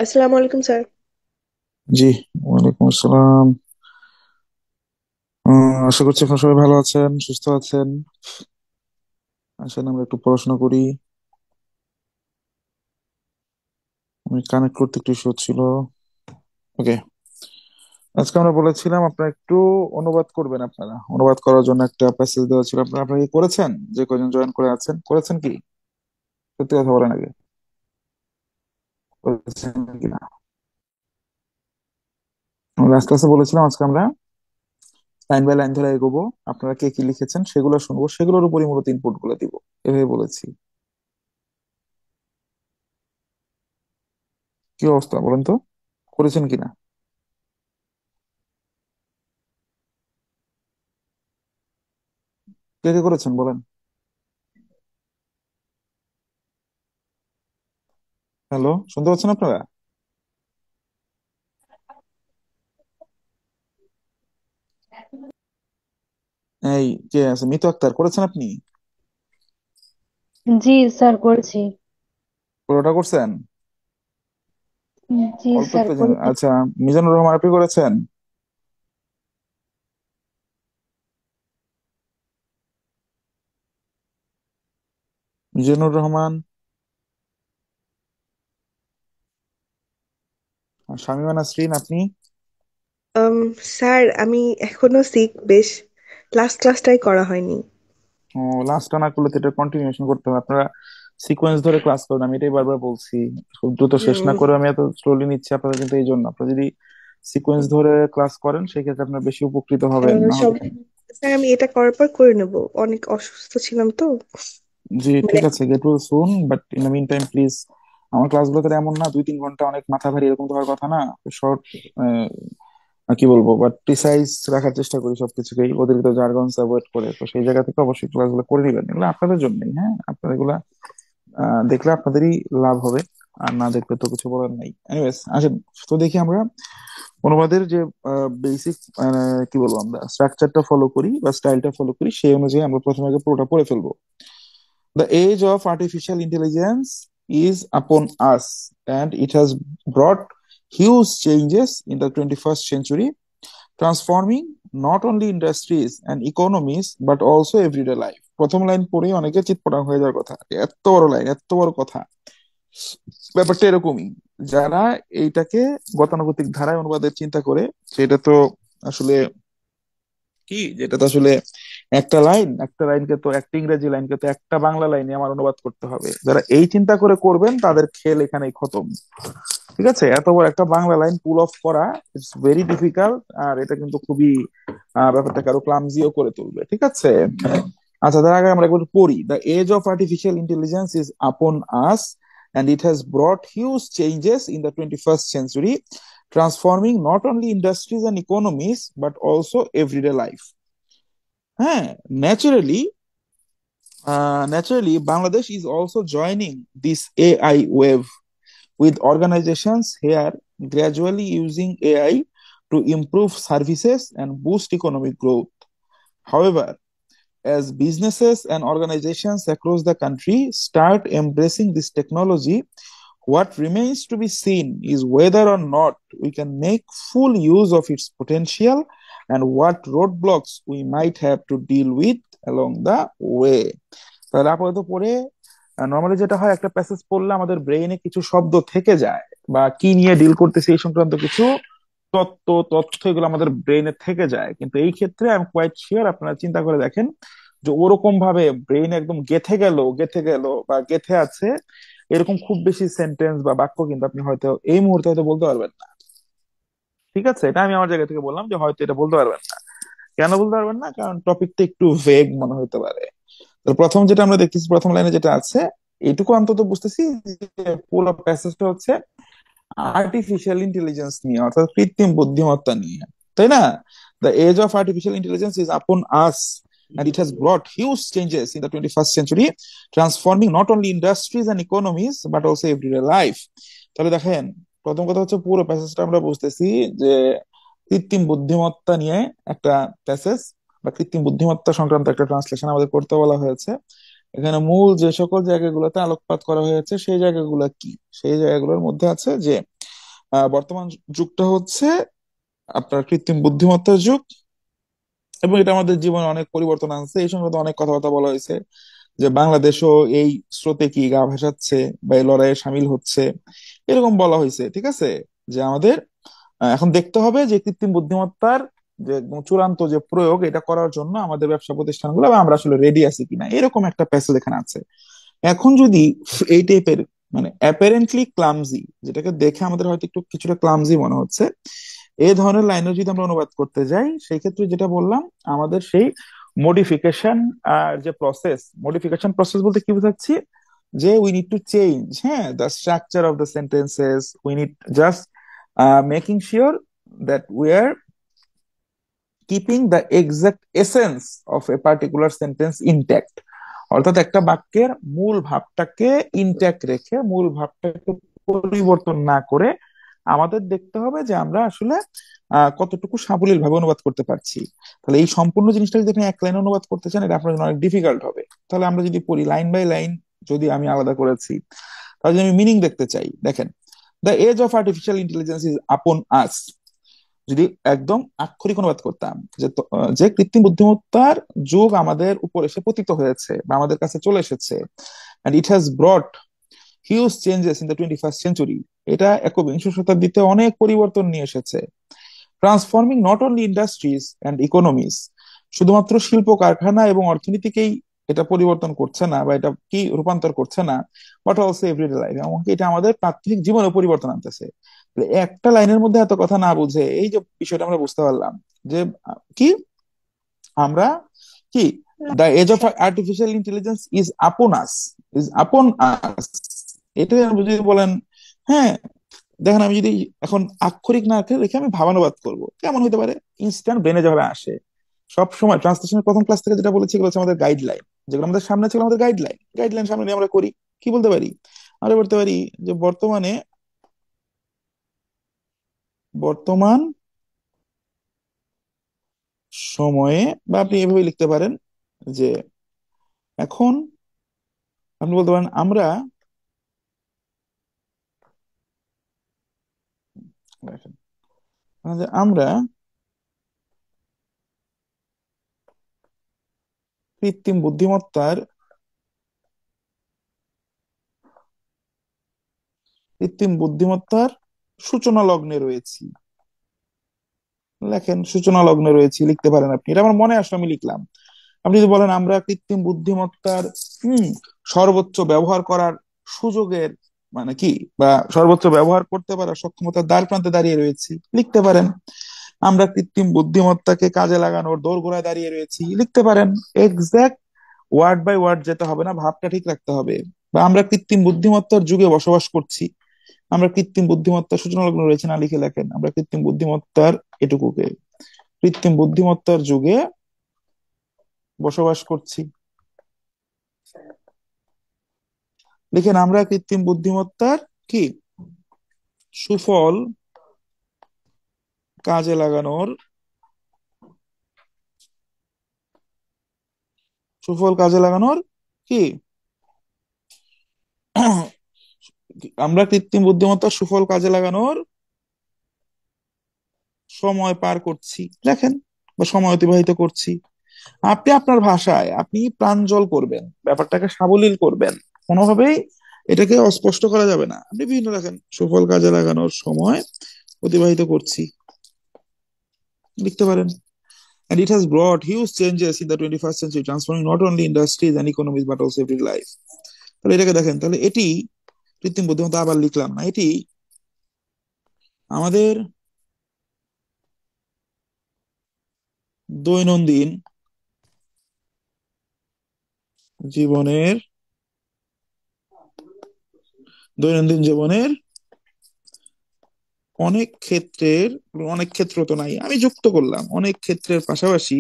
আসসালামু আলাইকুম স্যার। জি, ওয়ালাইকুম আসসালাম। আশা করছি আপনার সবাই ভালো আছেন, সুস্থ আছেন। আসেন আমরা একটু পড়াশোনা করি। আমি কানেক্ট করতে একটু ইস্যু ছিল। ওকে, আজকে আমরা বলেছিলাম আপনারা একটু অনুবাদ করবেন। আপনারা অনুবাদ করার জন্য একটা প্যাসেজ দেওয়া ছিল, আপনারা আপনারা কি করেছেন? যে কয়জন জয়েন করে আছেন করেছেন কি? সত্যি কথা বলেন আগে, করেছেন কিনা? লাস্ট ক্লাসে বলেছিলাম আজকে আমরা লাইন বাই লাইন ধরে এগোবো। আপনারা কে কি লিখেছেন সেগুলো শুনবো, সেগুলোর উপরই মূলত ইনপুট গুলো দিব, এভাবে বলেছি। কি অবস্থা বলেন তো, করেছেন কিনা? কে কে করেছেন বলেন। হ্যালো, শুনতে পাচ্ছেন আপনারা? এই, কে আছে? মিতু আক্তার, করেছেন আপনি? জি স্যার, করেছি। পুরোটা করছেন? জি অল্প স্যার, একটু করেছি। আচ্ছা। মিজানুর রহমান, আপনি করেছেন? মিজানুর রহমান। আর শামীমা নাসরিন, আপনি? আম, স্যার, আমি এখনো সিক বেশ। লাস্ট ক্লাসটাই করা হয়নি। ও, লাস্টটা না করলে তো এটা কন্টিনিউশন করতে হবে। আপনারা সিকোয়েন্স ধরে ক্লাস করুন, আমি এটাই বারবার বলছি। খুব দ্রুত শেষ না উম, করে আমি এত স্লোলি নিচ্ছি আপনারা, কিন্তু এই জন্য আপনারা যদি সিকোয়েন্স ধরে ক্লাস করেন সেক্ষেত্রে আপনার বেশি উপকৃত হবেন, না সব হলে। স্যার, আমি এটা করার পর করে নেব। অনেক অসুস্থ ছিলাম তো। জি মানে ঠিক আছে, get well soon, but in the meantime please. আমার ক্লাসগুলো তো এমন না 2-3 ঘন্টা অনেক মাথা ভারী, এরকম তো হওয়ার কথা না। শর্ট, কি বলবো, বাট প্রিসাইজ রাখার চেষ্টা করি সবকিছুকেই, অতিরিক্ত জার্গনস অ্যাভয়েড করে। তো সেই জায়গা থেকে অবশ্যই ক্লাসগুলো করে নিবেন, এগুলো আপনাদের জন্যই। হ্যাঁ, আপনারা এগুলা দেখলে আপনাদেরই লাভ হবে, আর না দেখলে তো কিছু বলার নাই। এনিওয়েজ, আসেন তো দেখি আমরা অনুবাদের যে বেসিক কি বলবো আমরা স্ট্রাকচারটা ফলো করি বা স্টাইলটা ফলো করি, সেই অনুযায়ী আমরা প্রথমে আগে পুরোটা পড়ে ফেলবো। The age of artificial intelligence is upon us, and it has brought huge changes in the 21st century, transforming not only industries and economies but also everyday life. প্রথম লাইন পড়েই অনেকে চিৎপটাং হয়ে যাওয়ার কথা, এত বড় লাইন, এত বড় কথা। ব্যাপারটা এরকমই। যারা এইটাকে গতানুগতিক ধারায় অনুবাদের চিন্তা করে, সেটা তো আসলে কি, যেটা তো আসলে একটা লাইনকে তো, একটা ইংরেজি লাইনকে তো একটা বাংলা লাইনে আমার অনুবাদ করতে হবে, যারা এই চিন্তা করে করবেন তাদের খেল এখানেই খতম। ঠিক আছে, এত বড় একটা বাংলা লাইন পুল অফ করা, ইটস ভেরি ডিফিকাল্ট। আর এটা কিন্তু খুবই ব্যাপারটাকে আরো ক্লামজিও করে তুলবে। ঠিক আছে, আচ্ছা, তার আগে আমরা একবার পড়ি। The age of artificial intelligence is upon us, and it has brought huge changes in the 21st century, transforming not only industries and economies but also everyday life. হ্যাঁ, naturally, Bangladesh is also joining this AI wave, with organizations here gradually using AI to improve services and boost economic growth. However, as businesses and organizations across the country start embracing this technology, what remains to be seen is whether or not we can make full use of its potential, and what roadblocks we might have to deal with along the way. তাহলে আপাতত পড়ে, normally যেটা হয়, একটা passage পড়লে আমাদের ব্রেইনে কিছু শব্দ থেকে যায়, বা কি নিয়ে ডিল করতেছে এই সংক্রান্ত কিছু তথ্য এগুলো আমাদের ব্রেইনে থেকে যায়। কিন্তু এই ক্ষেত্রে আই এম কোয়াইট শিওর, আপনারা চিন্তা করে দেখেন যে ওরকম ভাবে ব্রেইনে একদম গেথে গেল বা গেথে আছে, এরকম খুব বেশি সেন্টেন্স বা বাক্য কিন্তু আপনি হয়তো এই মুহূর্তে হয়তো বলতে পারবেন না। ঠিক আছে, এটা আমি আমার জায়গা থেকে বললাম যে হয়তো এটা বলতে পারবেন না। কেন বলতে পারবেন না? কারণ টপিকটা একটু ভেগ মনে হতে পারে। তো প্রথম যেটা আমরা দেখতেছি, প্রথম লাইনে যেটা আছে, এটুকু অন্তত বুঝতেছি যে পুরো প্যাসেজটা হচ্ছে আর্টিফিশিয়াল ইন্টেলিজেন্স নিয়ে, অর্থাৎ কৃত্রিম বুদ্ধিমত্তা নিয়ে, তাই না? The age of artificial intelligence is upon us, and it has brought huge changes in the 21st century, transforming not only industries and economies but also everyday life. তাহলে দেখেন, প্রথম কথা হচ্ছে পুরো প্যাসেজটা আমরা বুঝতেছি যে কৃত্রিম বুদ্ধিমত্তা নিয়ে একটা প্যাসেজ, বা কৃত্রিম বুদ্ধিমত্তা সংক্রান্ত একটা ট্রান্সলেশন আমাদের করতে বলা হয়েছে। এখানে মূল যে সকল জায়গাগুলোতে আলোকপাত করা হয়েছে সেই জায়গাগুলো কি? সেই জায়গাগুলোর মধ্যে আছে যে বর্তমান যুগটা হচ্ছে আপনার কৃত্রিম বুদ্ধিমত্তার যুগ, এবং এটা আমাদের জীবনে অনেক পরিবর্তন আনছে। এই সঙ্গে অনেক কথাবার্তা বলা হয়েছে যে বাংলাদেশও এই স্রোতে কি গা ভাসাচ্ছে বা এই লড়াইয়ে সামিল হচ্ছে, এরকম বলা হয়েছে। ঠিক আছে, যে আমাদের এখন দেখতে হবে যে কৃত্রিম বুদ্ধিমত্তার যে একদম চূড়ান্ত যে প্রয়োগ এটা করার জন্য আমাদের ব্যবসা প্রতিষ্ঠানগুলো বা আমরা আসলে রেডি আছি কিনা, এরকম একটা প্যাসেজ এখানে আছে। এখন যদি এই টাইপের মানে অ্যাপারেন্টলি ক্লামজি, যেটাকে দেখে আমাদের হয়তো একটু কিছুটা ক্লামজি মনে হচ্ছে, এই ধরনের লাইনে যদি আমরা অনুবাদ করতে যাই, সেই ক্ষেত্রে যেটা বললাম, আমাদের সেই মডিফিকেশন যে প্রসেস, মডিফিকেশন প্রসেস বলতে কি বোঝাচ্ছি, যে উই নিড টু চেঞ্জ, হ্যাঁ, the structure of the sentences, we need just making sure that we are keeping the exact essence of a particular sentence intact. অর্থাৎ একটা বাক্যের মূল ভাবটাকে ইনট্যাক্ট রেখে, মূল ভাবটাকে পরিবর্তন না করে আমাদের দেখতে হবে যে আমরা আসলে কতটুকু সাবলীল ভাবে অনুবাদ করতে পারছি। তাহলে এই সম্পূর্ণ জিনিসটা যদি আপনি এক লাইনে অনুবাদ করতে চান, এটা আপনার জন্য অনেক ডিফিকাল্ট হবে। তাহলে আমরা যদি পড়ি লাইন বাই লাইন, যদি আমি আলাদা করেছি, তাহলে যদি আমি মিনিং দেখতে চাই, দেখেন, the age of artificial intelligence is upon us. যদি একদম আক্ষরিক অনুবাদ করতাম যে যে কৃত্রিম বুদ্ধিমত্তার যুগ আমাদের উপর এসে পতিত হয়েছে বা আমাদের কাছে চলে এসেছে, and it has brought huge changes in the 21st century, এটা একবিংশ শতাব্দীতে অনেক পরিবর্তন নিয়ে এসেছে। Transforming not only industries and economies, শুধুমাত্র শিল্প কারখানা এবং অর্থনীতিকেই এটা পরিবর্তন করছে না বা এটা কি রূপান্তর করছে না, বাট অলসো এভরিডে লাইফ, এমনকি এটা আমাদের প্রাত্যহিক জীবনে পরিবর্তন আনতেছে। তাহলে একটা লাইনের মধ্যে এত কথা না বুঝে এই যে বিষয়টা আমরা বুঝতে পারলাম যে কি আমরা কি, the age of artificial intelligence is upon us, is upon আস, এটাই আপনি যদি বলেন, হ্যাঁ, দেখেন আমি যদি এখন আক্ষরিক না রেখে আমি ভাবানুবাদ করবো, কেমন হতে পারে? ইনস্ট্যান্ট ব্রেনে যেভাবে আসে, সব সময় ট্রান্সলেশনের প্রথম ক্লাস থেকে যেটা বলেছি, এগুলো হচ্ছে আমাদের গাইডলাইন, যেগুলো আমাদের সামনে ছিল আমাদের গাইডলাইন, গাইডলাইন সামনে নিয়ে আমরা করি। কি বলতে পারি? আমরা বলতে পারি যে বর্তমানে, বর্তমান সময়ে, বা আপনি এভাবে লিখতে পারেন যে এখন, আপনি বলতে পারেন আমরা, দেখেন, যে আমরা কৃত্রিম বুদ্ধিমত্তার, কৃত্রিম বুদ্ধিমত্তার সূচনা লগ্নে রয়েছি। লেখেন সূচনা লগ্নে রয়েছি, লিখতে পারেন আপনি, এটা আমার মনে আসলো আমি লিখলাম। আপনি যদি বলেন আমরা কৃত্রিম বুদ্ধিমত্তার হম সর্বোচ্চ ব্যবহার করার সুযোগের মানে কি, বা সর্বোচ্চ ব্যবহার করতে পারার সক্ষমতার দ্বার প্রান্তে দাঁড়িয়ে রয়েছি, লিখতে পারেন। আমরা কৃত্রিম বুদ্ধিমত্তাকে কাজে লাগানোর দোরগোড়ায় দাঁড়িয়ে রয়েছি, লিখতে পারেন। এক্সাক্ট ওয়ার্ড বাই ওয়ার্ড যেতে হবে না, ভাবটা ঠিক রাখতে হবে। বা আমরা কৃত্রিম বুদ্ধিমত্তার যুগে বসবাস করছি, আমরা কৃত্রিম বুদ্ধিমত্তার সূচনা লগ্ন রয়েছে না লিখে লেখেন আমরা কৃত্রিম বুদ্ধিমত্তার এটুকুকে, কৃত্রিম বুদ্ধিমত্তার যুগে বসবাস করছি, লিখেন আমরা কৃত্রিম বুদ্ধিমত্তার কি সুফল কাজে লাগানোর, সুফল কাজে লাগানোর কি আমরা কৃত্রিম বুদ্ধিমত্তার সুফল কাজে লাগানোর সময় পার করছি, দেখেন, বা সময় অতিবাহিত করছি। আপনি আপনার ভাষায় আপনি প্রাঞ্জল করবেন, ব্যাপারটাকে সাবলীল করবেন, কোনোভাবেই এটাকে অস্পষ্ট করা যাবে না। আপনি বিভিন্ন রাখেন সুফল কাজে লাগানোর সময় অতিবাহিত করছি, লিখতে পারেন। And it has brought huge changes in the 21st century, transforming not only industries and economies but also every life. তাহলে এটাকে দেখেন, তাহলে এটি কৃত্রিম বুদ্ধিমত্তা, আবার লিখলাম না, এটি আমাদের দৈনন্দিন জীবনের, দৈনন্দিন জীবনের অনেক ক্ষেত্রের, অনেক ক্ষেত্র তো নাই, আমি যুক্ত করলাম অনেক ক্ষেত্রের পাশাপাশি,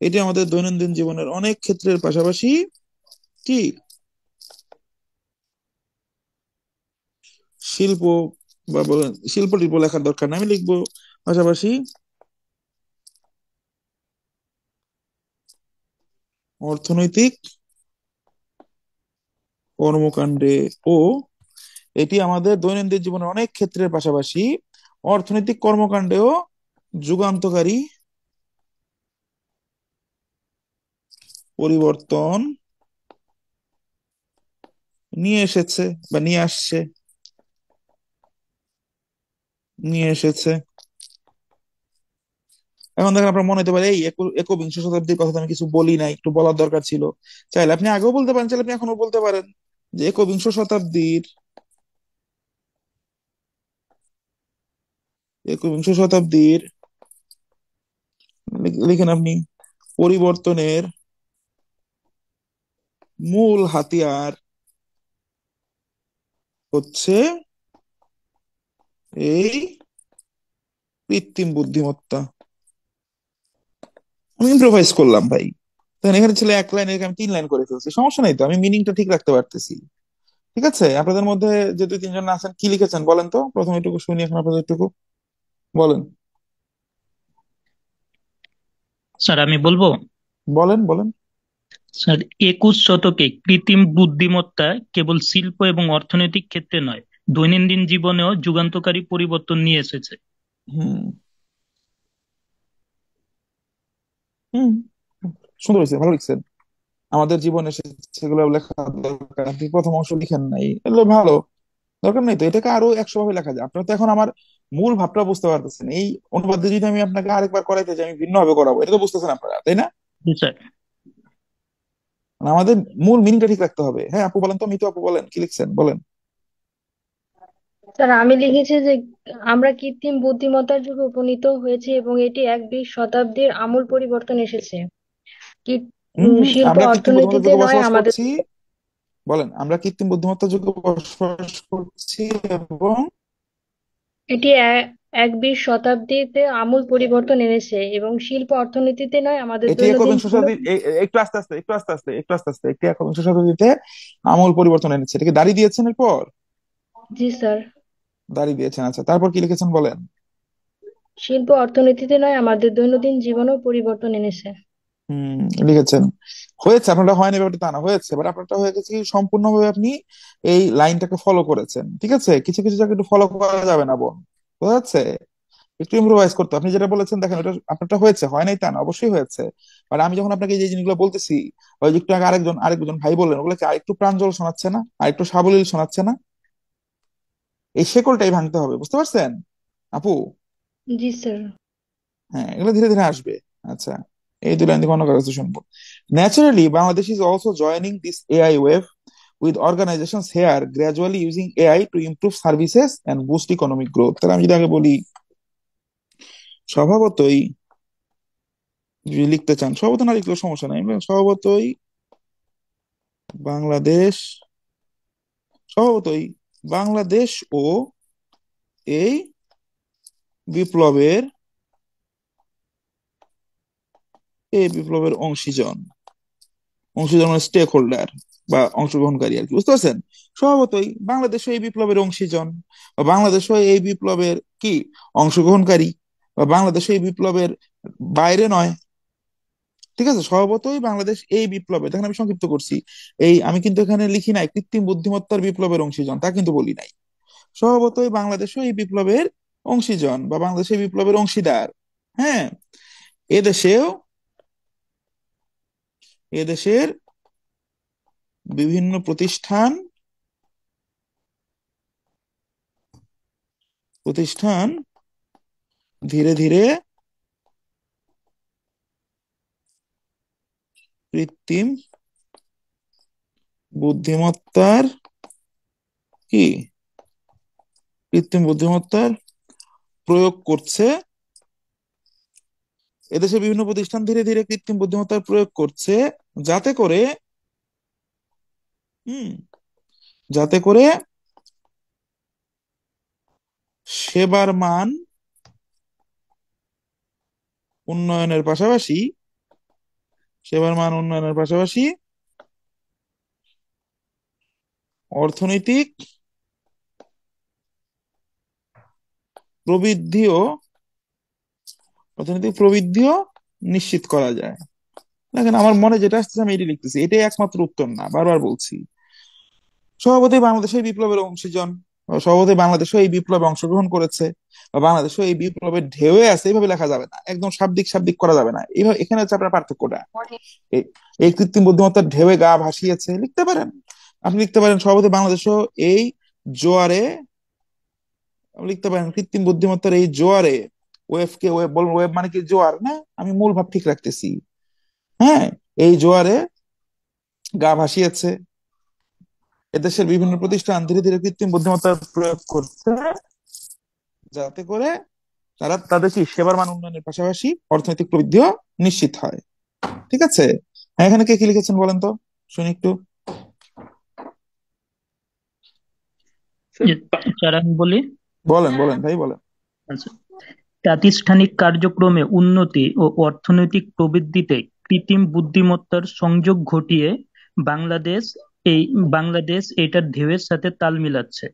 এটি আমাদের দৈনন্দিন জীবনের অনেক ক্ষেত্রের পাশাপাশি কি শিল্প, বা বলেন শিল্প টিল্প লেখার দরকার নেই, আমি লিখবো পাশাপাশি অর্থনৈতিক কর্মকাণ্ডে ও এটি আমাদের দৈনন্দিন জীবনের অনেক ক্ষেত্রের পাশাপাশি অর্থনৈতিক কর্মকাণ্ডেও যুগান্তকারী পরিবর্তন নিয়ে এসেছে বা নিয়ে এসেছে। এখন দেখেন আপনার মনে হতে পারে এই একবিংশ শতাব্দীর কথা তো আমি কিছু বলি নাই, একটু বলার দরকার ছিল। চাইলে আপনি আগেও বলতে পারেন, চাইলে আপনি এখনো বলতে পারেন যে একবিংশ শতাব্দীর লিখেন আপনি পরিবর্তনের মূল হাতিয়ার হচ্ছে এই কৃত্রিম বুদ্ধিমত্তা। আমি ইম্প্রোভাইজ করলাম ভাই। তখন এখানে ছিল এক লাইন, আমি 3 লাইন করে ফেলছি, সমস্যা নাই তো, আমি মিনিংটা ঠিক রাখতে পারতেছি। ঠিক আছে, আপনাদের মধ্যে যে 2-3 জন আছেন কি লিখেছেন বলেন তো, প্রথমে একটু শুনি এখন আপনাদের একটু বলেন। স্যার আমি বলবো। বলেন বলেন। স্যার, 21 শতকে কৃত্রিম বুদ্ধিমত্তা কেবল শিল্প এবং অর্থনৈতিক ক্ষেত্রে নয়, দৈনন্দিন জীবনেও যুগান্তকারী পরিবর্তন নিয়ে এসেছে। হুম। হুম। সুন্দর হয়েছে, ভালো লিখছেন। আমাদের জীবনে সেগুলো লেখা দরকার, আপনি প্রথম অংশ লিখেন নাই, এগুলো ভালো। দরকার নেই তো, এটাকে আরো 100 ভাবে লেখা যায়। আপনারা তো এখন আমার মূল ভাবটা বুঝতে পারতেছেন। এই অনুবাদ যদি আমি আপনাকে আরেকবার করাইতে চাই, আমি ভিন্ন ভাবে করাবো, এটা তো বুঝতেছেন আপনারা, তাই না? জি স্যার। মানে আমাদের মূল মিনিংটা ঠিক রাখতে হবে। হ্যাঁ আপু বলেন তো, মিতু আপু বলেন কি লিখছেন বলেন। স্যার, আমি লিখেছি যে আমরা কৃত্রিম বুদ্ধিমত্তার যুগে উপনীত হয়েছি এবং এটি 21 শতাব্দীর আমূল পরিবর্তন এসেছে। হম হম, শিল্প আমরা কৃত্রিম বুদ্ধিমত্তার অর্থনীতিতে যুগে নয় বসবাস আমাদের। করছি। বলেন, আমরা কৃত্রিম বুদ্ধিমত্তার যুগে বসবাস করছি এবং এটি 21 শতাব্দীতে আমূল পরিবর্তন এনেছে এবং শিল্প অর্থনীতিতে নয় আমাদের এটি দৈনন্দিন একবিংশ জীবনে। শতাব্দী একটু আস্তে আস্তে একটি একবিংশ শতাব্দীতে আমূল পরিবর্তন এনেছে, এটাকে দাঁড়িয়ে দিয়েছেন এরপর। জি স্যার। দাঁড়িয়ে দিয়েছেন, আচ্ছা তারপর কি লিখেছেন বলেন। শিল্প অর্থনীতিতে নয় আমাদের দৈনন্দিন জীবনেও পরিবর্তন এনেছে। হম, লিখেছেন। হয়েছে, আপনারটা হয়নি ব্যাপারটা তা না, হয়েছে, বাট আপনারটা হয়ে গেছে কি সম্পূর্ণভাবে আপনি এই লাইনটাকে ফলো করেছেন। ঠিক আছে, কিছু কিছু জায়গায় একটু ফলো করা যাবে না বোন, বোঝা যাচ্ছে? একটু ইম্প্রোভাইজ করতে, আপনি যেটা বলেছেন দেখেন ওটা আপনারটা হয়েছে, হয় নাই তা না, অবশ্যই হয়েছে। আর আমি যখন আপনাকে এই যে জিনিসগুলো বলতেছি, ওই যে একটু আগে আরেকজন ভাই বললেন, ওগুলো কি আরেকটু প্রাঞ্জল শোনাচ্ছে না, আরেকটু সাবলীল শোনাচ্ছে না? এই শেকলটাই ভাঙতে হবে, বুঝতে পারছেন আপু? জি স্যার। হ্যাঁ, এগুলো ধীরে ধীরে আসবে। আচ্ছা, এই 2 লাইন থেকে অন্য কাছে শুনবো। Naturally Bangladesh is also joining this AI wave with organizations here gradually using AI to improve services and boost economic growth। তাহলে আমি যদি আগে বলি, স্বভাবতই, যদি লিখতে চান স্বভাবত না লিখলেও সমস্যা নাই, স্বভাবতই বাংলাদেশ স্বভাবতই বাংলাদেশ ও এই বিপ্লবের অংশীজন, মানে স্টেক হোল্ডার বা অংশগ্রহণকারী আর কি, বুঝতে পারছেন? স্বভাবতই বাংলাদেশও এই বিপ্লবের অংশীজন, বা বাংলাদেশও এই বিপ্লবের কি অংশগ্রহণকারী, বা বাংলাদেশও এই বিপ্লবের বাইরে নয়। ঠিক আছে, স্বভাবতই বাংলাদেশ এই বিপ্লবে, দেখেন আমি সংক্ষিপ্ত করছি, এই আমি কিন্তু এখানে লিখি নাই কৃত্রিম বুদ্ধিমত্তার বিপ্লবের অংশীজন, তা কিন্তু বলি নাই। স্বভাবতই বাংলাদেশও এই বিপ্লবের অংশীজন বা বাংলাদেশ এই বিপ্লবের অংশীদার। হ্যাঁ, এদেশেও এদেশের বিভিন্ন প্রতিষ্ঠান ধীরে ধীরে কৃত্রিম বুদ্ধিমত্তার কি কৃত্রিম বুদ্ধিমত্তার প্রয়োগ করছে। এদেশে বিভিন্ন প্রতিষ্ঠান ধীরে ধীরে কৃত্রিম বুদ্ধিমত্তার প্রয়োগ করছে, যাতে করে হুম যাতে করে সেবার মান উন্নয়নের পাশাপাশি সেবার মান উন্নয়নের পাশাপাশি অর্থনৈতিক প্রবৃদ্ধিও অর্থনৈতিক প্রবৃদ্ধিও নিশ্চিত করা যায়। দেখেন আমার মনে যেটা আসছে আমি এটি লিখতেছি, এটাই একমাত্র উত্তর না, বারবার বলছি। স্বভাবতই বাংলাদেশ এই বিপ্লবের অংশীজন, স্বভাবতই বাংলাদেশও এই বিপ্লবে অংশগ্রহণ করেছে, বা বাংলাদেশও এই বিপ্লবের ঢেউয়ে আছে, এইভাবে লেখা যাবে না, একদম শাব্দিক শাব্দিক করা যাবে না এইভাবে। এখানে হচ্ছে আপনার পার্থক্যটা। এই এই কৃত্রিম বুদ্ধিমত্তার ঢেউয়ে গা ভাসিয়েছে লিখতে পারেন। আপনি লিখতে পারেন স্বভাবতই বাংলাদেশও এই জোয়ারে, লিখতে পারেন কৃত্রিম বুদ্ধিমত্তার এই জোয়ারে, ওয়েভ কে ওয়েভ বলবো, ওয়েভ মানে কি জোয়ার না, আমি মূল ভাব ঠিক রাখতেছি। হ্যাঁ, এই জোয়ারে গা ভাসিয়েছে, এদেশের বিভিন্ন প্রতিষ্ঠান ধীরে ধীরে কৃত্রিম বুদ্ধিমত্তার প্রয়োগ করছে, যাতে করে তারা তাদের কি সেবার মান উন্নয়নের পাশাপাশি অর্থনৈতিক প্রবৃদ্ধিও নিশ্চিত হয়। ঠিক আছে, হ্যাঁ, এখানে কে কি লিখেছেন বলেন তো, শুনি একটু। যে স্যার আমি বলি। বলেন বলেন ভাই বলেন। আচ্ছা, প্রাতিষ্ঠানিক কার্যক্রমে উন্নতি ও অর্থনৈতিক প্রবৃদ্ধিতে কৃত্রিম বুদ্ধিমত্তার সংযোগ ঘটিয়ে বাংলাদেশ এই বাংলাদেশ এটার ঢেউয়ের সাথে তাল মিলাচ্ছে।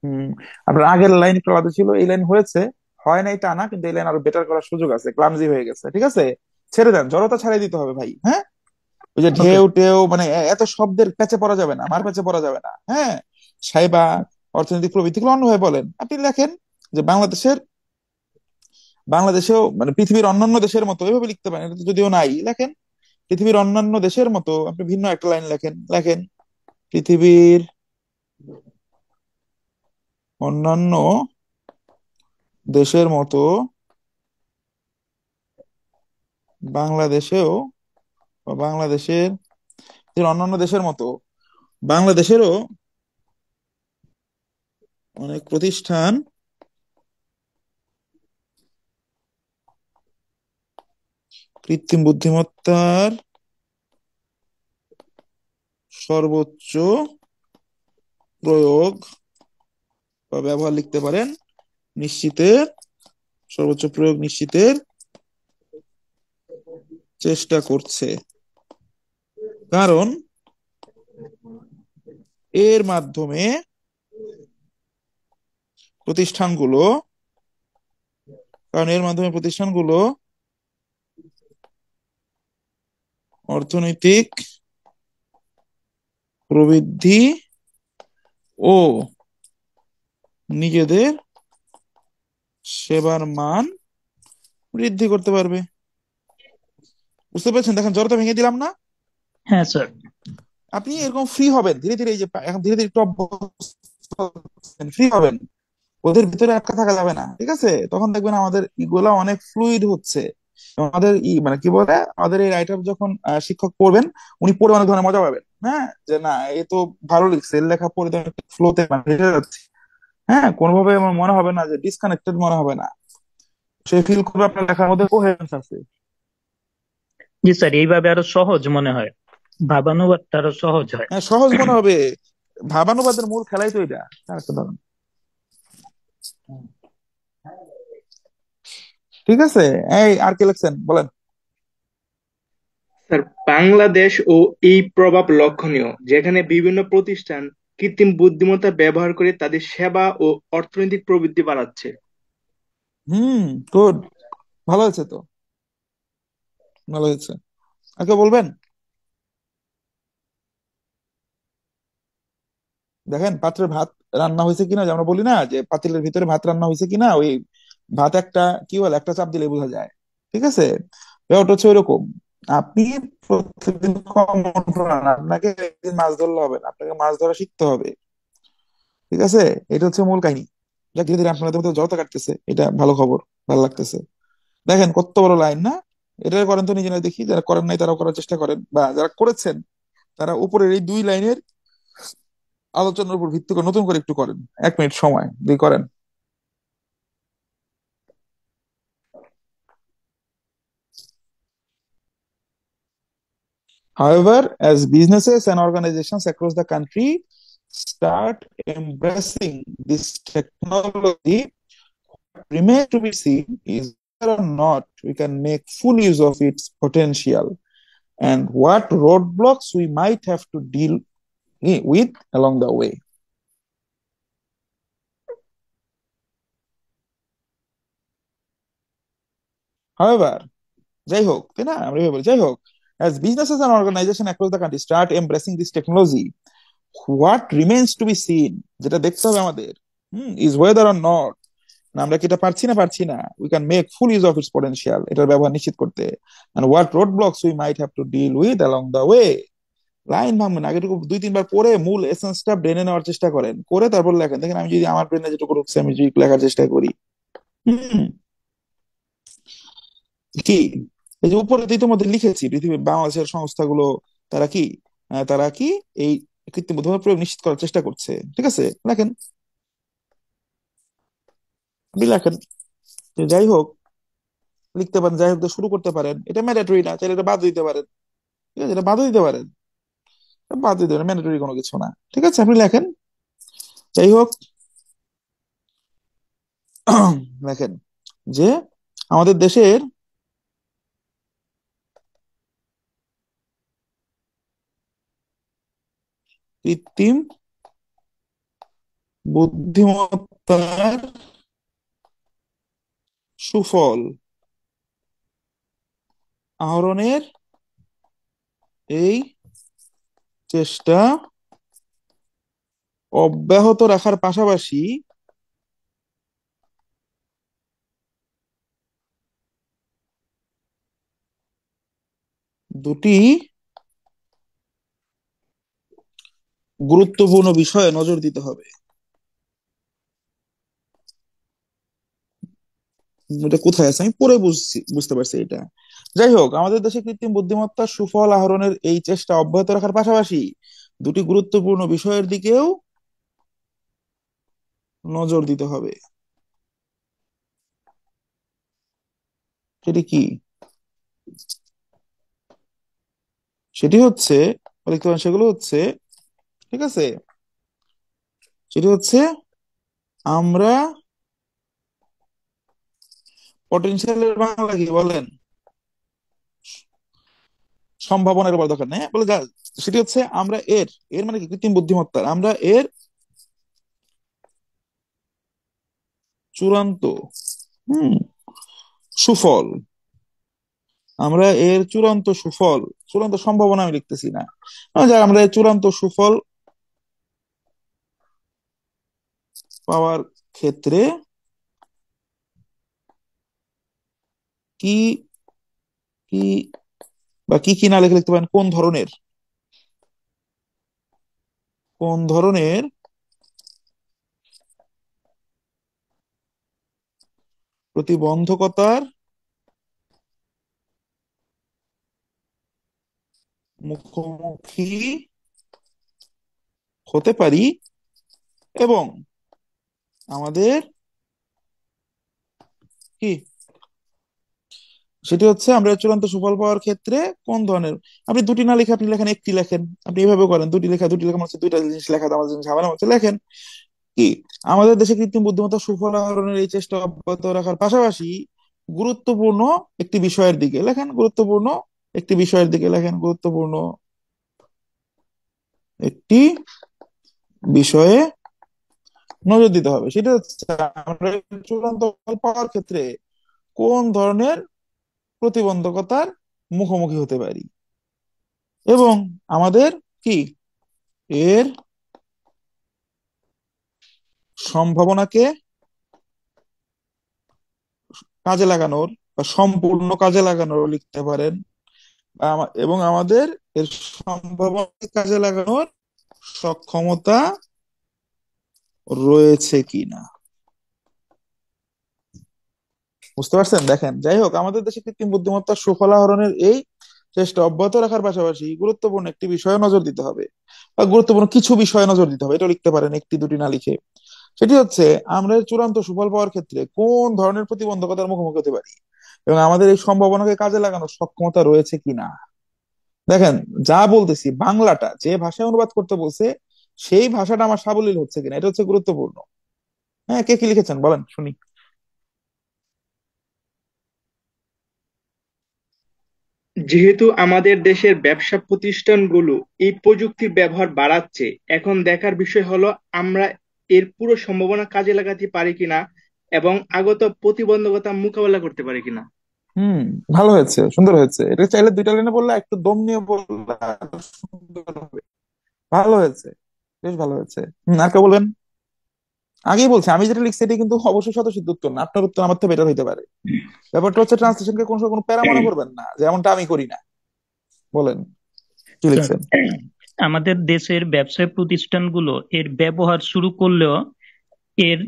হম, আপনার আগের লাইন একটু আলাদা ছিল, এই লাইন হয়েছে, হয় নাই তা না, কিন্তু এই লাইন আরো বেটার করার সুযোগ আছে, ক্লামজি হয়ে গেছে। ঠিক আছে, ছেড়ে দেন, জড়তা ছাড়াই দিতে হবে ভাই। হ্যাঁ, ওই যে ওকে। ঢেউ টেউ মানে এত শব্দের প্যাচে পড়া যাবে না, মার প্যাচে পড়া যাবে না। হ্যাঁ, সাইবা, অর্থনৈতিক প্রবৃদ্ধি গুলো অন্যভাবে বলেন। আপনি লেখেন যে বাংলাদেশেও মানে পৃথিবীর অন্যান্য দেশের মতো, এভাবে লিখতে পারেন, এটা তো যদিও নাই, লেখেন পৃথিবীর অন্যান্য দেশের মতো, আপনি ভিন্ন একটা লাইন লেখেন, লেখেন পৃথিবীর অন্যান্য দেশের মতো বাংলাদেশেও, বা বাংলাদেশের অন্যান্য দেশের মতো বাংলাদেশেরও অনেক প্রতিষ্ঠান কৃত্রিম বুদ্ধিমত্তার সর্বোচ্চ প্রয়োগ বা ব্যবহার লিখতে পারেন নিশ্চিতের, সর্বোচ্চ প্রয়োগ নিশ্চিতের চেষ্টা করছে, কারণ এর মাধ্যমে প্রতিষ্ঠানগুলো প্রতিষ্ঠানগুলো অর্থনৈতিক প্রবৃদ্ধি ও নিজেদের সেবার মান বৃদ্ধি করতে পারবে। বুঝতে পেরেছেন? দেখেন, জড়তা ভেঙে দিলাম না? হ্যাঁ স্যার। আপনি এরকম ফ্রি হবেন ধীরে ধীরে, এই যে এখন ধীরে ধীরে একটু ফ্রি হবেন, ওদের ভিতরে আটকা থাকা যাবে না। ঠিক আছে, তখন দেখবেন আমাদের ইগুলা অনেক ফ্লুইড হচ্ছে। আমাদের মানে কি বলে, আমাদের এই রাইটার যখন শিক্ষক পড়বেন, উনি পড়ে অনেক ধরনের মজা পাবেন। হ্যাঁ, যে না এ তো ভালো লিখছে, এর লেখা পড়ে তো ফ্লোতে হেঁটে যাচ্ছে। হ্যাঁ, কোনোভাবে আমার মনে হবে না যে ডিসকানেক্টেড, মনে হবে না, সে ফিল করবে আপনার লেখার মধ্যে কোহেরেন্স আছে। জি স্যার, এইভাবে আরো সহজ মনে হয়, ভাবানুবাদটা আরো সহজ হয়। হ্যাঁ, সহজ মনে হবে। ভাবানুবাদের মূল খেলাই তো এটা। আরেকটা ধরুন। ঠিক আছে, এই আর কে লিখছেন বলেন। স্যার, বাংলাদেশ ও এই প্রভাব লক্ষণীয়, যেখানে বিভিন্ন প্রতিষ্ঠান কৃত্রিম বুদ্ধিমত্তা ব্যবহার করে তাদের সেবা ও অর্থনৈতিক প্রবৃদ্ধি বাড়াচ্ছে। হুম, গুড, ভালো হয়েছে তো, ভালো হয়েছে। আর কেউ বলবেন? দেখেন পাত্রে ভাত রান্না হয়েছে কিনা, যে আমরা বলি না যে পাতিলের ভিতরে ভাত রান্না হয়েছে কিনা, ওই ভাত একটা কি বলে, একটা চাপ দিলে বোঝা যায়। ঠিক আছে, ব্যাপারটা হচ্ছে ওইরকম। আপনি প্রত্যেকদিন কম উঠবেন না, আপনাকে একদিন মাছ ধরলে হবে না, আপনাকে মাছ ধরা শিখতে হবে। ঠিক আছে, এটা হচ্ছে মূল কাহিনী। যাক, ধীরে ধীরে আপনাদের মধ্যে জড়তা কাটতেছে, এটা ভালো খবর, ভালো লাগতেছে। দেখেন কত বড় লাইন না, এটা করেন তো নিজেরা দেখি, যারা করেন নাই তারাও করার চেষ্টা করেন, বা যারা করেছেন তারা উপরের এই দুই লাইনের আলোচনার উপর ভিত্তি করে নতুন করে একটু করেন, 1 মিনিট সময় দিয়ে করেন। However, as businesses and organizations across the country start embracing this technology, remains to be seen is whether or not we can make full use of its potential, and what roadblocks we might have to deal with along the way. However, যাই হোক, তাই না, আমরা এভাবে বলি, যাই হোক, as businesses and organizations across the country start embracing this technology, what remains to be seen, যেটা দেখতে হবে আমাদের, ইজ ওয়েদার অর নট, আমরা কি এটা পারছি না পারছি না, we can make full use of its potential, এটার ব্যবহার নিশ্চিত করতে, and what road blocks we might have to deal with along the way. Line ভাঙবেন, আগেটুকু 2-3 বার পড়ে মূল এসেন্সটা ব্রেনে নেওয়ার চেষ্টা করেন, করে তারপর লেখেন। দেখেন আমি যদি আমার ব্রেনে যেটুকু ঢুকছে আমি যদি লেখার চেষ্টা করি, হম কি, এই যে উপরে তো ইতিমধ্যে লিখেছি, পৃথিবীর বাংলাদেশের সংস্থাগুলো তারা কি, তারা কি এই কৃত্রিম বুদ্ধিমত্তা প্রয়োগ নিশ্চিত করার চেষ্টা করছে। ঠিক আছে, লেখেন, আপনি লেখেন। তো যাই হোক, লিখতে পারেন, যাই হোক দিয়ে শুরু করতে পারেন, এটা ম্যান্ডেটরি না, চাইলে এটা বাদ দিতে পারেন। ঠিক আছে, এটা বাদ দিতে পারেন, বাদ দিতে পারেন, ম্যান্ডেটরি কোনো কিছু না। ঠিক আছে, আপনি লেখেন। যাই হোক, লেখেন যে আমাদের দেশের কৃত্রিম বুদ্ধিমত্তার সুফল আহরণের এই চেষ্টা অব্যাহত রাখার পাশাপাশি দুটি গুরুত্বপূর্ণ বিষয়ে নজর দিতে হবে। এটা কোথায় আছে আমি পরে বুঝতে পারছি এটা। যাই হোক, আমাদের দেশে কৃত্রিম বুদ্ধিমত্তার সুফল আহরণের এই চেষ্টা অব্যাহত রাখার পাশাপাশি দুটি গুরুত্বপূর্ণ বিষয়ের দিকেও নজর দিতে হবে। সেটি কি? সেটি হচ্ছে, লিখতে পারেন, সেগুলো হচ্ছে, ঠিক আছে, সেটি হচ্ছে আমরা পটেনশিয়ালের বাংলা কি বলেন, সম্ভাবনার বড় দরকার নেই, বলে সেটি হচ্ছে আমরা এর, এর মানে কি, কৃত্রিম বুদ্ধিমত্তার আমরা এর চূড়ান্ত হম সুফল, আমরা এর চূড়ান্ত সুফল, চূড়ান্ত সম্ভাবনা আমি লিখতেছি না, যার আমরা এর চূড়ান্ত সুফল পাওয়ার ক্ষেত্রে কি কি বা কি কি না লিখে লিখতে পারেন, কোন ধরনের প্রতিবন্ধকতার মুখোমুখি হতে পারি, এবং আমাদের কি, সেটি হচ্ছে আমরা চূড়ান্ত সুফল পাওয়ার ক্ষেত্রে কোন ধরনের, আপনি দুটি না লিখে আপনি লেখেন একটি লেখেন, আপনি এভাবে করেন, দুটি লেখা মানে হচ্ছে দুইটা জিনিস লেখা, আমাদের জিনিস আবার হচ্ছে লেখেন কি, আমাদের দেশে কৃত্রিম বুদ্ধিমত্তা সুফল আহরণের এই চেষ্টা অব্যাহত রাখার পাশাপাশি গুরুত্বপূর্ণ একটি বিষয়ের দিকে লেখেন, গুরুত্বপূর্ণ একটি বিষয়ের দিকে লেখেন, গুরুত্বপূর্ণ একটি বিষয়ে নজর দিতে হবে। সেটা হচ্ছে আমরা চূড়ান্ত ফল পাওয়ার ক্ষেত্রে কোন ধরনের প্রতিবন্ধকতার মুখোমুখি হতে পারি, এবং আমাদের কি এর সম্ভাবনাকে কাজে লাগানোর বা সম্পূর্ণ কাজে লাগানোর লিখতে পারেন, এবং আমাদের এর সম্ভাবনাকে কাজে লাগানোর সক্ষমতা রয়েছে কিনা। বুঝতে পারছেন? দেখেন, যাই হোক, আমাদের দেশে কৃত্রিম বুদ্ধিমত্তার সুফল আহরণের এই চেষ্টা অব্যাহত রাখার পাশাপাশি গুরুত্বপূর্ণ একটি বিষয়ে নজর দিতে হবে, বা গুরুত্বপূর্ণ কিছু বিষয়ে নজর দিতে হবে, এটা লিখতে পারেন একটি দুটি না লিখে। সেটি হচ্ছে আমরা এর চূড়ান্ত সুফল পাওয়ার ক্ষেত্রে কোন ধরনের প্রতিবন্ধকতার মুখোমুখি হতে পারি, এবং আমাদের এই সম্ভাবনাকে কাজে লাগানোর সক্ষমতা রয়েছে কিনা। দেখেন, যা বলতেছি বাংলাটা যে ভাষায় অনুবাদ করতে বলছে সেই ভাষাটা আমার সাবলীল হচ্ছে কিনা, এটা হচ্ছে গুরুত্বপূর্ণ। হ্যাঁ, কে কি লিখেছেন বলেন শুনি। যেহেতু আমাদের দেশের ব্যবসা প্রতিষ্ঠানগুলো এই প্রযুক্তির ব্যবহার বাড়াচ্ছে, এখন দেখার বিষয় হলো আমরা এর পুরো সম্ভাবনা কাজে লাগাতে পারি কিনা এবং আগত প্রতিবন্ধকতা মোকাবেলা করতে পারি কিনা। হুম, ভালো হয়েছে, সুন্দর হয়েছে, এটা চাইলে দুইটা লাইনে বললে, একটু দম নিয়ে বললে আরো সুন্দর হবে। ভালো হয়েছে। বেশ ভালো হয়েছে। আর কে বলবেন? আগেই বলছি, আমি যেটা লিখছি এটা কিন্তু অবশ্যই স্বতঃসিদ্ধ উত্তর না, আপনার উত্তর আমার তো বেটার হইতে পারে। ব্যাপারটা হচ্ছে ট্রান্সলেশনকে কোনো সময় কোনো প্যারা মনে করবেন না, যেমনটা আমি করি না। বলেন কি স্যার, লিখছেন। আমাদের দেশের ব্যবসায় প্রতিষ্ঠানগুলো এর ব্যবহার শুরু করলেও এর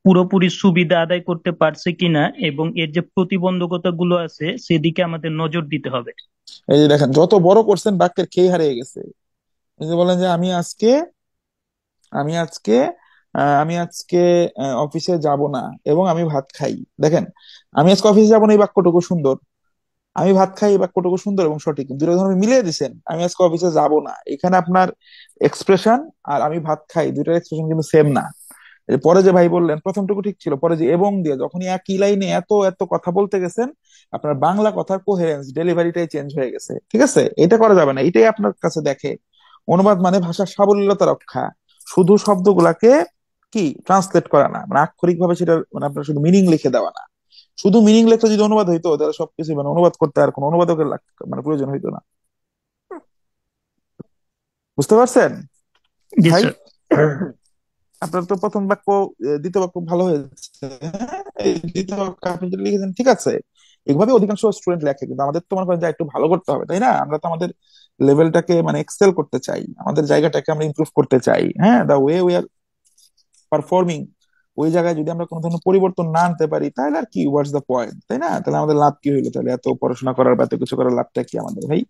পুরোপুরি সুবিধা আদায় করতে পারছে কিনা এবং এর যে প্রতিবন্ধকতা গুলো আছে সেদিকে আমাদের নজর দিতে হবে। এই যে দেখেন, যত বড় করছেন বাক্যের খেই হারিয়ে গেছে। এই যে বলেন যে আমি আজকে আমি আজকে অফিসে যাব না এবং আমি ভাত খাই। দেখেন, আমি আজকে অফিসে যাব না এই বাক্যটুকু সুন্দর, আমি ভাত খাই এই বাক্যটুকু সুন্দর এবং সঠিক, কিন্তু দুটো ধর্ম মিলিয়ে দিচ্ছেন। আমি আজকে অফিসে যাব না, এখানে আপনার এক্সপ্রেশন আর আমি ভাত খাই দুইটার এক্সপ্রেশন কিন্তু সেম না। এই পরে যে ভাই বললেন প্রথমটুকু ঠিক ছিল, পরে যে এবং দিয়ে যখনই একই লাইনে এত এত কথা বলতে গেছেন, আপনার বাংলা কথার কোহেরেন্স ডেলিভারিটাই চেঞ্জ হয়ে গেছে। ঠিক আছে, এটা করা যাবে না, এটাই আপনার কাছে দেখে অনুবাদ মানে ভাষার সাবলীলতা রক্ষা, শুধু শব্দগুলাকে কি ট্রান্সলেট করা না, মানে আক্ষরিক ভাবে সেটা মানে আপনার শুধু মিনিং লিখে দেওয়া না। শুধু মিনিং লেখলে যদি অনুবাদ হইতো তাহলে সবকিছু মানে অনুবাদ করতে আর কোনো অনুবাদকের মানে প্রয়োজন হইতো না। বুঝতে পারছেন জি ভাই? স্যার। আপনার তো প্রথম বাক্য দ্বিতীয় বাক্য ভালো হয়েছে, হ্যাঁ? এই দ্বিতীয় বাক্য আপনি যেটা লিখেছেন ঠিক আছে, এইভাবে অধিকাংশ স্টুডেন্ট লেখে, কিন্তু আমাদের তো মনে করেন যে একটু ভালো করতে হবে, তাই না? আমরা তো আমাদের লেভেলটাকে মানে এক্সেল করতে চাই, আমাদের জায়গাটাকে আমরা ইমপ্রুভ করতে চাই, হ্যাঁ, the way we are performing, ওই জায়গায় যদি আমরা কোনো ধরনের পরিবর্তন না আনতে পারি তাহলে আর কি, হোয়াটস দ্য পয়েন্ট, তাই না? তাহলে আমাদের লাভ কি হইলো? তাহলে এত পড়াশোনা করার বা এত কিছু করার লাভটা কি আমাদের ভাই?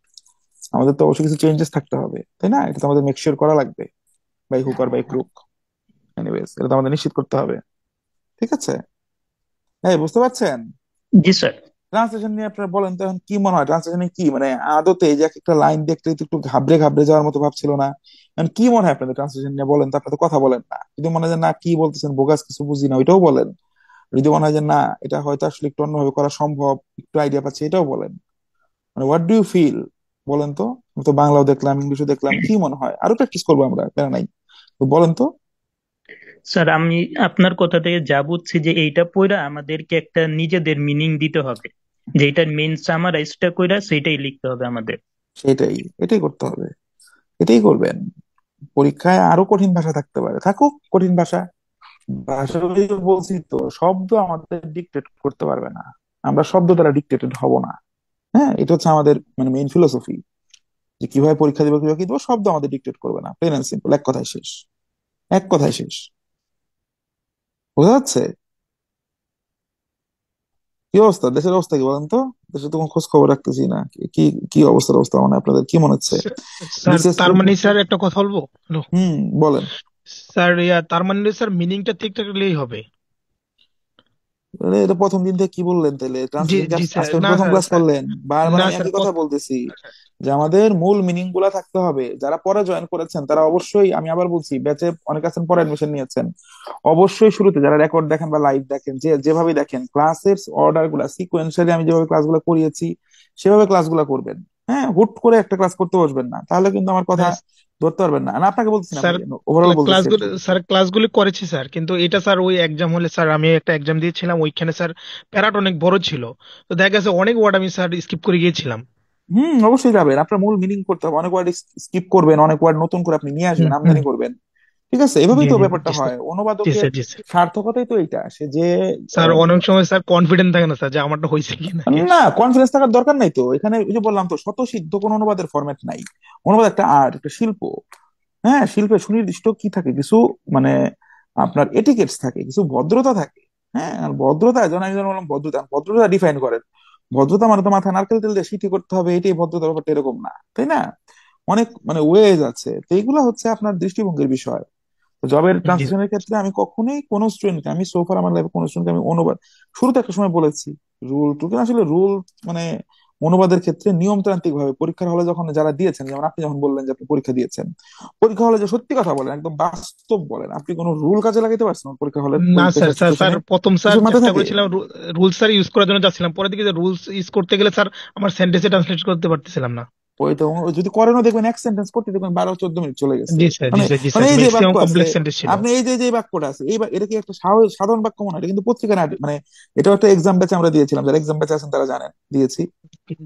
আমাদের তো অবশ্যই কিছু চেঞ্জেস থাকতে হবে, তাই না? এটা তো আমাদের মেক শিওর করা লাগবে, by hook or by crook. Anyways, এটা তো আমাদের নিশ্চিত করতে হবে। ঠিক আছে, হ্যাঁ, বুঝতে পারছেন? জি স্যার। ট্রান্সলেশন নিয়ে আপনারা বলেন তো, এখন কি মনে হয় ট্রান্সলেশনে কি মানে আদতে এই যে এক একটা লাইন দেখতে একটু একটু ঘাবড়ে ঘাবড়ে যাওয়ার মতো ভাব ছিল না? এখন কি মনে হয় আপনাদের ট্রান্সলেশন নিয়ে? বলেন তো, আপনারা তো কথা বলেন না। যদি মনে হয় যে না কি বলতেছেন বোগাস কিছু বুঝি না, ওইটাও বলেন। যদি মনে হয় যে না এটা হয়তো আসলে একটু অন্যভাবে করা সম্ভব, একটু আইডিয়া পাচ্ছি, এটাও বলেন। মানে হোয়াট ডু ইউ ফিল? বলেন তো। আমি তো বাংলাও দেখলাম ইংলিশও দেখলাম, কি মনে হয়? আরো প্র্যাকটিস করবো আমরা, প্যারা নাই, তো বলেন তো। স্যার, আমি আপনার কথা থেকে যা বুঝছি যে এইটা পড়া আমাদেরকে একটা নিজেদের মিনিং দিতে হবে, যে এটার মেইন সামারাইজটা কইরা সেটাই লিখতে হবে আমাদের। সেটাই, এটাই করতে হবে, এটাই করবেন। পরীক্ষায় আরো কঠিন ভাষা থাকতে পারে, থাকুক কঠিন ভাষা, ভাষা ওই যে বলছি তো, শব্দ আমাদের ডিকটেট করতে পারবে না, আমরা শব্দ দ্বারা ডিকটেটেড হব না। হ্যাঁ, এটা হচ্ছে আমাদের মানে মেইন ফিলোসফি, যে কিভাবে পরীক্ষা দিব কিভাবে কি দিব, শব্দ আমাদের ডিকটেট করবে না, প্লেন এন্ড সিম্পল, এক কথায় শেষ, এক কথায় শেষ। বোঝা যাচ্ছে? কি অবস্থা দেশের, অবস্থা কি বলেন তো? দেশে তো কোনো খোঁজ খবর রাখতেছি না, কি কি অবস্থার অবস্থা, মানে আপনাদের কি মনে হচ্ছে? স্যার বিসিএস তার মানে পরীক্ষা, স্যার একটা কথা বলবো, হ্যালো বলেন। স্যার, তার মানে স্যার মিনিংটা ঠিকঠাক হলেই হবে। আরে, এটা প্রথম দিন থেকে কি বললেন তাহলে? জি ট্রান্সলেশন কি জি স্যার, আজকে আমি না প্রথম স্যার ক্লাস স্যার করলেন? বারবার না আমি স্যার একই কথা বলতেছি, যে আমাদের মূল মিনিং গুলা থাকতে হবে। যারা পরে জয়েন করেছেন তারা অবশ্যই, আমি আবার বলছি, ব্যাচে অনেক আছেন পরে অ্যাডমিশন নিয়েছেন, অবশ্যই শুরুতে যারা রেকর্ড দেখেন বা লাইভ দেখেন, যে যেভাবে দেখেন ক্লাসের অর্ডার গুলা সিকোয়েন্সিয়ালি আমি যেভাবে ক্লাসগুলো করিয়েছি সেভাবে ক্লাসগুলো করবেন। হ্যাঁ, হুট করে একটা ক্লাস করতে বসবেন না, তাহলে কিন্তু আমার কথা না ধরতে পারবেন না। না আপনাকে বলছি না স্যার, ভাই, ওভারঅল বলতেছি আর ক্লাসগুলো কি। স্যার ক্লাসগুলি করেছি স্যার, কিন্তু এটা স্যার ওই এক্সাম হলে স্যার, আমি একটা এক্সাম দিয়েছিলাম ওইখানে স্যার প্যারাট অনেক বড় ছিল, তো দেখা গেছে অনেক ওয়ার্ড আমি স্যার স্কিপ করে গিয়েছিলাম। অবশ্যই যাবেন, আপনার মূল মিনিং করতে হবে, অনেক ওয়ার্ড স্কিপ করবেন, অনেক ওয়ার্ড নতুন করে আপনি নিয়ে হুম আসবেন, হুম। আমদানি করবেন। ঠিক আছে, জি এভাবেই তো জি ব্যাপারটা জি স্যার। হয়। জি অনুবাদকের স্যার। জি স্যার। সার্থকতাই তো এইটা, সে যে স্যার আহ, অনেক সময় স্যার কনফিডেন্ট থাকে না স্যার যে আমারটা হয়েছে কি না। না, কনফিডেন্স থাকার দরকার নাই তো এখানে। ওই যে বললাম তো, স্বতঃসিদ্ধ কোন অনুবাদের ফরম্যাট নাই। অনুবাদ একটা আর্ট, একটা শিল্প। হ্যাঁ, শিল্পের সুনির্দিষ্ট কি থাকে, কিছু মানে আপনার এটিকেটস থাকে, কিছু ভদ্রতা থাকে। হ্যাঁ, আর ভদ্রতা, যেমন আমি যেমন বললাম ভদ্রতা, ভদ্রতা ডিফাইন করেন। ভদ্রতা মানে তো মাথায় নারকেল তেল দিয়ে সিটি করতে হবে এটাই ভদ্রতা, ব্যাপারটা এরকম না, তাই না? অনেক মানে ওয়েজ আছে, তো এইগুলা হচ্ছে আপনার দৃষ্টিভঙ্গির বিষয়। জবের জি ট্রান্সলেশনের ক্ষেত্রে আমি কখনোই কোনো স্টুডেন্টকে, আমি সোফার আমার লাইফে কোনো স্টুডেন্টকে আমি অনুবাদ, শুরুতে একটা সময় বলেছি রুল টু, কিন্তু আসলে রুল মানে অনুবাদের ক্ষেত্রে নিয়মতান্ত্রিক ভাবে পরীক্ষার হলে যখন যারা দিয়েছেন, যেমন আপনি যখন বললেন যে আপনি পরীক্ষা দিয়েছেন, পরীক্ষা হলে যে সত্যি কথা বলেন, একদম বাস্তব বলেন, আপনি কোনো রুল কাজে লাগাইতে পারছেন পরীক্ষা হলের না ওই স্যার, প্রেশার স্যার স্যার সিচুয়েশনে? প্রথম স্যার কিছু মাথায় চেষ্টা থাকে? করেছিলাম রুলস স্যার ইউজ করার জন্য যাচ্ছিলাম, পরে দিকে যে রুলস ইউজ করতে গেলে স্যার আমার সেন্টেন্সে ট্রান্সলেট করতে পারতেছিলাম না। ওই তো, যদি করেনও দেখবেন এক সেন্টেন্স করতে দেখবেন 12-14 মিনিট চলে গেছে। জি স্যার। জি মানে স্যার। জি মানে স্যার, এই যে বাক্য ম্যাক্সিমাম আছে, কমপ্লেক্স সেন্টেন্স ছিল। আপনি এই যে যে বাক্যটা আছে, এটা কি একটা সাধারণ বাক্য মনে হয়? এটা কিন্তু পত্রিকা না, মানে এটাও একটা এক্সাম ব্যাচে আমরা দিয়েছিলাম, যারা এক্সাম ব্যাচে আছেন তারা জানেন, দিয়েছি,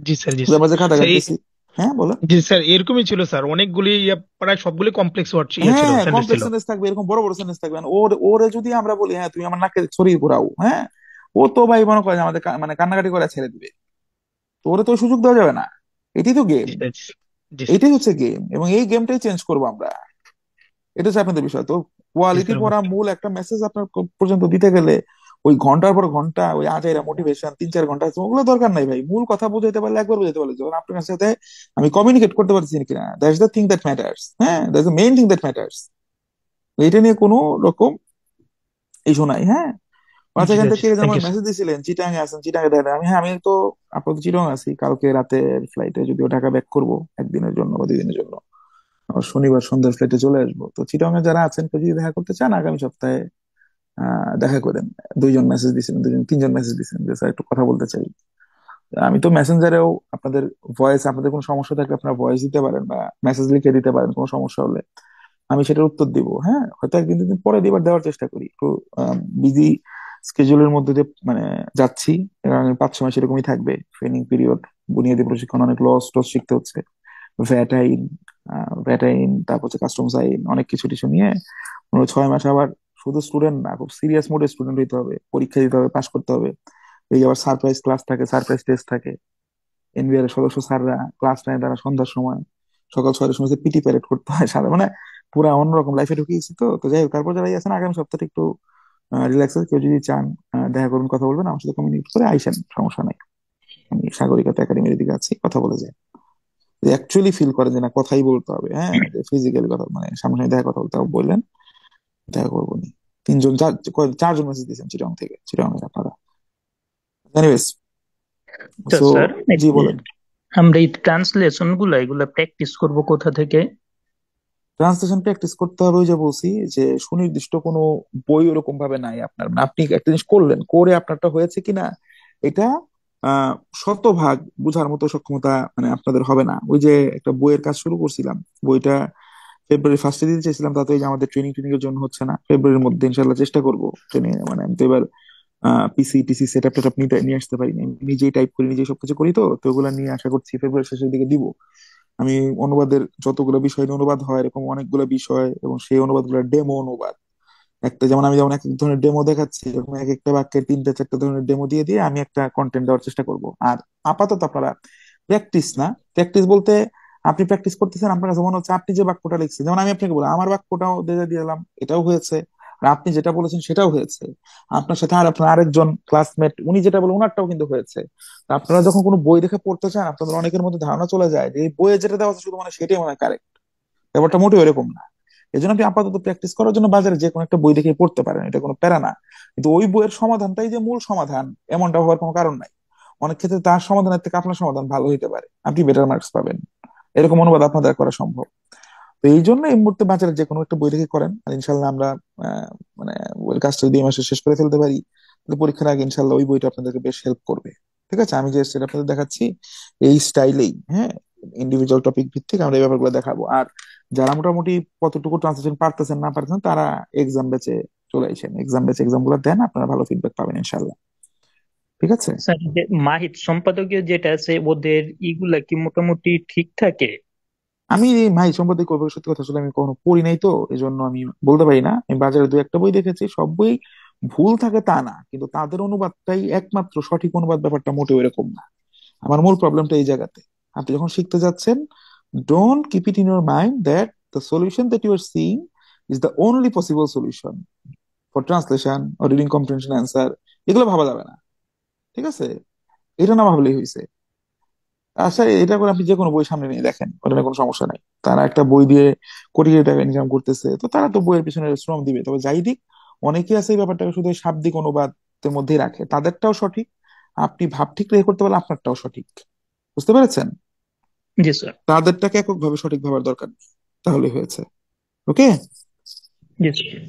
জি স্যার। জি স্যার। এক্সাম ব্যাচে খাতা স্যার কাটতেছি। হ্যাঁ বলেন। জি স্যার, এরকমই ছিল স্যার, অনেকগুলি প্রায় সবগুলি কমপ্লেক্স ওয়ার্ড ছিল, হ্যাঁ সেন্টেন্স ছিল। কমপ্লেক্স সেন্টেন্স থাকবে, এরকম বড় বড় সেন্টেন্স থাকবে। আর ওরে যদি আমরা বলি হ্যাঁ তুমি আমার নাকে ছড়িয়ে পড়াও, হ্যাঁ ও তো ভাই মনে করে যে আমাদের মানে কান্নাকাটি করে ছেড়ে দিবে। তো ওরে তো ওই সুযোগ দেওয়া যাবে না। এটাই তো গেম। জি স্যার। জি এটাই হচ্ছে গেম, এবং এই গেমটাই চেঞ্জ করবো আমরা। এটা হচ্ছে আপনাদের বিষয়। তো কোয়ালিটি স্যার। পড়া মূল একটা মেসেজ আপনার পর্যন্ত দিতে গেলে ওই ঘন্টার পর ঘন্টা ওই আজাইরা মোটিভেশন 3-4 ঘন্টা ওগুলো দরকার নাই ভাই। মূল কথা বুঝাইতে পারলে একবার বুঝাইতে পারলে যখন আপনার সাথে আমি কমিউনিকেট করতে পারছি কিনা, that's the thing that matters. হ্যাঁ that's the main thing that matters. এটা নিয়ে কোনো রকম ইস্যু নাই। হ্যাঁ আচ্ছা, জি এখান স্যার। থেকে যেন থ্যাংক আমার ইউ স্যার। মেসেজ দিয়েছিলেন চিটাং এ আছেন, চিটাং এ দেখেন আমি, হ্যাঁ আমি তো আপাতত চিটাং আছি। কালকে রাতের ফ্লাইটে যদিও ঢাকা ব্যাক করবো একদিনের জন্য বা 2 দিনের জন্য। আবার শনিবার সন্ধ্যার ফ্লাইটে চলে আসবো। তো চিটাং এ যারা আছেন কেউ যদি দেখা করতে চান আগামী সপ্তাহে দেখা করেন। 2 জন মেসেজ দিয়েছিলেন, 3 জন মেসেজ দিয়েছিলেন যে স্যার একটু কথা বলতে চাই। আমি তো মেসেঞ্জারেও আপনাদের ভয়েস, আপনাদের কোনো সমস্যা থাকলে আপনারা ভয়েস দিতে পারেন বা মেসেজ লিখে দিতে পারেন কোনো সমস্যা হলে। আমি সেটার উত্তর দিব। হ্যাঁ হয়তো একদিন 2 দিন পরে দিবার দেওয়ার চেষ্টা করি, একটু বিজি স্কেজুলের মধ্যে দিয়ে মানে যাচ্ছি। এবং 5-6 মাস এরকমই থাকবে ট্রেনিং পিরিয়ড। বুনিয়াদী প্রশিক্ষণ, অনেক লস টস শিখতে হচ্ছে। ভ্যাট আইন, তারপর হচ্ছে কাস্টমস আইন, অনেক কিছু টিছু নিয়ে 6 মাস আবার শুধু স্টুডেন্ট না, খুব সিরিয়াস মোডে স্টুডেন্ট হইতে হবে, পরীক্ষা দিতে হবে, পাশ করতে হবে। এই যে আবার সারপ্রাইজ ক্লাস থাকে, সারপ্রাইজ টেস্ট থাকে। এনবিআর এর সদস্য স্যাররা ক্লাস নেয় তারা সন্ধ্যার সময়, সকাল 6টার সময় পিটি প্যারেড করতে হয় সারা, মানে পুরা অন্যরকম লাইফে ঢুকিয়েছি। তো যাই হোক, তারপর যারা আছেন আগামী সপ্তাহে একটু রিল্যাক্স আছে। কেউ যদি চান দেখা করুন, কথা বলবেন আমার সাথে, কমিউনিকেট করে আইসেন, সমস্যা নাই। আমি সাগরিকাতে একাডেমির দিকে আছি, কথা বলে যায়। অ্যাকচুয়ালি ফিল করেন যে না কথাই বলতে হবে, হ্যাঁ যে ফিজিক্যালি কথা মানে সামনে দেখা কথা বলতে হবে, বললেন দেখা করবো নি। 3 জন 4 জন মেসেজ দিয়েছেন চিরং থেকে, চিরং এর আপনারা। এনিওয়েজ, তো সো স্যার, জি বলেন। আমরা এই ট্রান্সলেশন গুলা এগুলা প্র্যাকটিস করব কোথা থেকে? ট্রান্সলেশন প্র্যাকটিস করতে হবে, ওই যে বলছি যে সুনির্দিষ্ট কোনো বই ওরকম ভাবে নাই আপনার। মানে আপনি একটা জিনিস করলেন, করে আপনারটা হয়েছে কিনা এটা আহ 100% বোঝার মতো সক্ষমতা মানে আপনাদের হবে না। ওই যে একটা বইয়ের কাজ শুরু করছিলাম, বইটা ফেব্রুয়ারি 1 দিতে চেয়েছিলাম, তাতে ওই যে আমাদের ট্রেনিং এর জন্য হচ্ছে না। ফেব্রুয়ারির মধ্যে ইনশাল্লাহ চেষ্টা করবো ট্রেনিং, মানে আমি তো এবার পিসি টিসি সেট আপ টেট আপ নিয়ে আসতে পারি না, আমি নিজেই টাইপ করি, নিজেই সবকিছু করি। তো ওগুলা নিয়ে আশা করছি ফেব্রুয়ারি শেষের দিকে দিব। আমি অনুবাদের যতগুলো বিষয় নিয়ে অনুবাদ হয় এরকম অনেকগুলো বিষয়, এবং সেই অনুবাদগুলো ডেমো অনুবাদ। একটা যেমন আমি যেমন এক এক ধরনের ডেমো দেখাচ্ছি, এরকম এক একটা বাক্যের 3-4 ধরনের ডেমো দিয়ে দিয়ে আমি একটা কন্টেন্ট দেওয়ার চেষ্টা করব। আর আপাতত আপনারা প্র্যাকটিস না, প্র্যাকটিস বলতে আপনি প্র্যাকটিস করতেছেন, আপনার কাছে মনে হচ্ছে আপনি যে বাক্যটা লিখছেন, যেমন আমি আপনাকে বললাম আমার বাক্যটাও দিয়ে দিলাম, এটাও হয়েছে। আর আপনি যেটা বলেছেন সেটাও হয়েছে। আপনার সাথে আর আপনার আরেকজন ক্লাসমেট উনি যেটা বলে ওনারটাও কিন্তু হয়েছে। তা আপনারা যখন কোনো বই দেখে পড়তে চান, আপনাদের অনেকের মধ্যে ধারণা চলে যায় যে এই বইয়ে যেটা দেওয়া আছে শুধু মানে সেটাই মানে কারেক্ট। ব্যাপারটা মোটেও এরকম না। এই জন্য আপনি আপাতত প্র্যাকটিস করার জন্য বাজারে যে কোনো একটা বই দেখে পড়তে পারেন, এটা কোনো প্যারা না। কিন্তু ওই বইয়ের সমাধানটাই যে মূল সমাধান এমনটা হওয়ার কোনো কারণ নাই। অনেক ক্ষেত্রে তার সমাধানের থেকে আপনার সমাধান ভালো হইতে পারে, আপনি বেটার মার্কস পাবেন। এরকম অনুবাদ আপনাদের করা সম্ভব। তো এই জন্য এই মুহূর্তে বাজারে যে কোনো একটা বই দেখে করেন, আর ইনশাল্লাহ আমরা আহ, মানে ওই কাজটা যদি এই মাসে শেষ করে ফেলতে পারি, তাহলে পরীক্ষার আগে ইনশাল্লাহ ওই বইটা আপনাদেরকে বেশ হেল্প করবে। ঠিক আছে, আমি যে স্টাইল আপনাদের দেখাচ্ছি এই স্টাইলেই, হ্যাঁ ইন্ডিভিজুয়াল টপিক ভিত্তিক আমরা এই ব্যাপারগুলো দেখাবো। আর যারা মোটামুটি কতটুকু ট্রান্সলেশন পারতেছেন না পারতেছেন তারা এক্সাম ব্যাচে চলে আসেন, এক্সাম ব্যাচে এক্সাম গুলো দেন, আপনারা ভালো ফিডব্যাক পাবেন ইনশাল্লাহ। ঠিক আছে। স্যার, যে মাহিত সম্পাদকীয় যেটা আছে ওদের ইগুলা কি মোটামুটি ঠিক থাকে? আমি এই ভাই সম্পাদক করবো, সত্যি কথা আসলে আমি কখনো পড়ি নাই, তো এই জন্য আমি বলতে পারি না। আমি বাজারে 2-1টা বই দেখেছি, সব বই ভুল থাকে তা না, কিন্তু তাদের অনুবাদটাই একমাত্র সঠিক অনুবাদ, ব্যাপারটা মোটেও এরকম না। আমার মূল প্রবলেমটা এই জায়গাতে। আপনি যখন শিখতে যাচ্ছেন, don't keep it in your mind that the solution that you are seeing is the only possible solution for translation or reading comprehension answer. এগুলো ভাবা যাবে না। ঠিক আছে, এটা না ভাবলেই হয়েছে। আচ্ছা এটা করে আপনি যে কোনো বই সামনে নিয়ে দেখেন, ওটা নিয়ে কোনো সমস্যা নাই। তারা একটা বই দিয়ে কোটি কোটি টাকা ইনকাম করতেছে, তো তারা তো বইয়ের পিছনে শ্রম দিবে। তবে যাই দিক, অনেকেই আছে এই ব্যাপারটাকে শুধু এই শাব্দিক অনুবাদের মধ্যেই রাখে, তাদেরটাও সঠিক। আপনি ভাব ঠিক রেখে করতে পারলে আপনারটাও সঠিক। বুঝতে পেরেছেন? জি স্যার। তাদেরটাকে এককভাবে সঠিক ভাবার দরকার নেই, তাহলে হয়েছে। ওকে। জি স্যার।